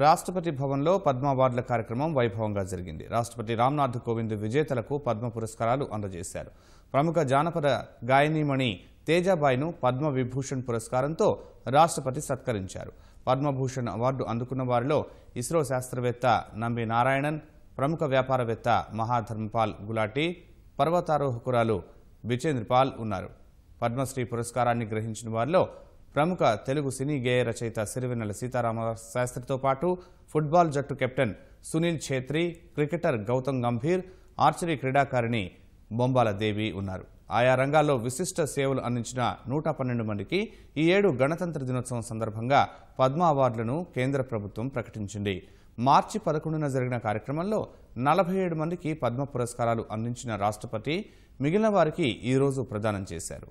రాష్ట్రపతి భవన్లో పద్మ అవార్డుల కార్యక్రమం వైభవంగా జరిగింది. రాష్ట్రపతి రామ్నాథ్ కోవింద్ విజేతలకు పద్మ పురస్కారాలు అందజేశారు. ప్రముఖ జానపద గాయనీమణి తేజాబాయిను పద్మ విభూషణ్ పురస్కారంతో రాష్ట్రపతి సత్కరించారు. పద్మభూషణ్ అవార్డు అందుకున్న వారిలో ఇస్రో శాస్త్రవేత్త నంబి నారాయణన్, ప్రముఖ వ్యాపారవేత్త మహాధర్మపాల్ గులాటీ, పర్వతారోహకురాలు బిచేంద్రపాల్ ఉన్నారు. పద్మశ్రీ పురస్కారాన్ని గ్రహించిన వారిలో ప్రముఖ తెలుగు సినీ గేయ రచయిత సిరివెన్నెల సీతారామ శాస్త్రితో పాటు ఫుట్బాల్ జట్టు captain Sunil Chhetri, cricketer Gautam Gambhir, archery క్రీడాకారిణి బొంబాల దేవి ఉన్నారు. ఆయా రంగాల్లో విశిష్ట సేవలు అందించిన 112 మందికి ఈ ఏడు గణతంత్ర దినోత్సవం సందర్భంగా పద్మ అవార్డులను కేంద్ర ప్రభుత్వం ప్రకటించింది. మార్చి 11న జరిగిన కార్యక్రమంలో 47 మందికి పద్మ పురస్కారాలు అందించిన రాష్ట్రపతి మిగిలిన వారికి ఈ రోజు ప్రదానం చేశారు.